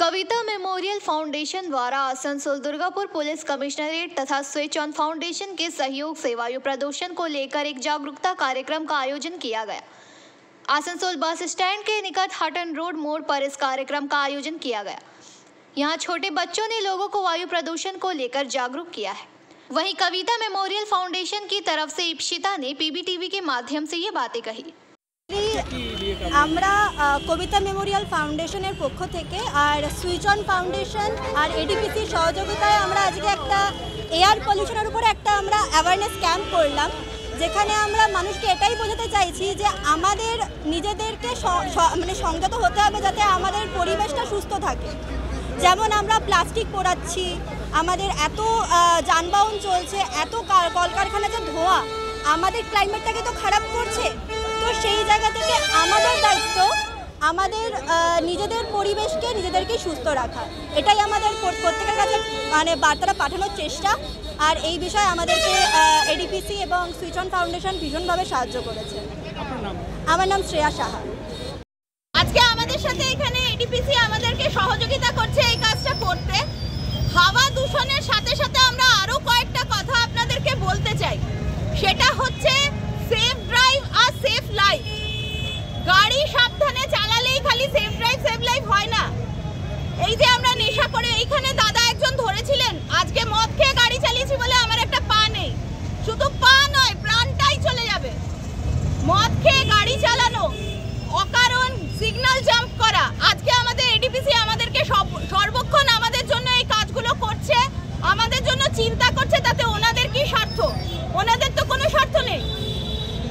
कविता memorial foundation द्वारा Asansol Durgapur police commissionerate तथा switch on foundation के सहयोग से वायु प्रदूषण को लेकर एक जागरूकता कार्यक्रम का आयोजन किया गया। आसनसोल बस स्टैंड के निकट हटन रोड मोड़ पर इस कार्यक्रम का आयोजन किया गया। यहाँ छोटे बच्चों ने लोगों को वायु प्रदूषण को लेकर जागरूक किया है। वहीं कविता मेमोरियल फाउंडेशन की तरफ से इप्सिता ने पीबीटीवी के माध्यम से ये बातें कही। আমরা কবিতা মেমোরিয়াল ফাউন্ডেশনের পক্ষ থেকে আর সুইচ অন ফাউন্ডেশন আর এডিপিসির সহযোগিতায় আমরা আজকে একটা এয়ার পলিউশনের উপরে একটা আমরা অ্যাওয়ারনেস ক্যাম্প করলাম, যেখানে আমরা মানুষকে এটাই বোঝাতে চাইছি যে আমাদের নিজেদেরকে মানে সংযত হতে হবে যাতে আমাদের পরিবেশটা সুস্থ থাকে। যেমন আমরা প্লাস্টিক পোড়াচ্ছি, আমাদের এত যানবাহন চলছে, এত কলকারখানা যে ধোঁয়া আমাদের ক্লাইমেটটাকে তো খারাপ করছে। তো সেই জায়গা থেকে আমাদের দায়িত্ব আমাদের নিজেদের পরিবেশকে নিজেদেরকে সুস্থ রাখা, এটাই আমাদের প্রত্যেকের কাছে মানে বার্তাটা পাঠানোর চেষ্টা। আর এই বিষয়ে আমাদেরকে এডিপিসি এবং সুইচ অন ফাউন্ডেশন ভীষণভাবে সাহায্য করেছে। আমার নাম শ্রেয়া সাহা। আজকে আমাদের সাথে এখানে এডিপিসি আমাদেরকে সহযোগিতা করছে এই কাজটা করতে। হাওয়া দূষণের সাথে সাথে আমরা আরো কয়েকটা কথা আপনাদেরকে বলতে চাই, সেটা হচ্ছে সেফ ড্রাইভ আর সেফ লাইফ। গাড়ি সাবধানে চালালেই খালি সেফ ড্রাইভ সেফ লাইফ হয় না। এই যে আমরা নেশা করে, এইখানে দাদা একজন ধরেছিলেন, আজকে মদ খেয়ে গাড়ি চালিয়েছি বলে আমার একটা পা নেই, শুধু পা নয় প্রাণটাই চলে যাবে। মদ খেয়ে গাড়ি চালানো, অকারণ সিগন্যাল জাম্প করা, আজকে আমাদের এডিপিসি আমাদেরকে সর্বক্ষণ আমাদের জন্য এই কাজগুলো করছে, আমাদের জন্য চিন্তা করছে। তাতে ওনাদের কি স্বার্থ? ওনাদের তো কোনো স্বার্থ নেই,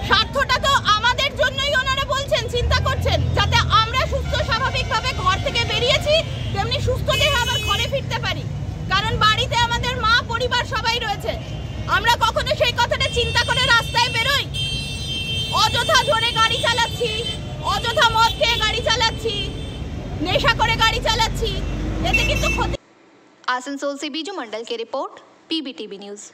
স্বার্থটা তো আমাদের জন্যই ওনারা বলছেন, চিন্তা করছেন যাতে আমরা সুস্থ স্বাভাবিকভাবে ঘর থেকে বেরিয়েছি তেমনি সুস্থ দেহে আবার ঘরে ফিরতে পারি। কারণ বাড়িতে আমাদের মা পরিবার সবাই রয়েছে, আমরা কখনো সেই কথাটা চিন্তা করে রাস্তায় বেরোই? অযথা জোরে গাড়ি চালাচ্ছি, অযথা মদ খেয়ে গাড়ি চালাচ্ছি, নেশা করে গাড়ি চালাচ্ছি, এতে কিন্তু ক্ষতি। आसनसोल से बीजू मंडल की रिपोर्ट, पीबीटीवी न्यूज़।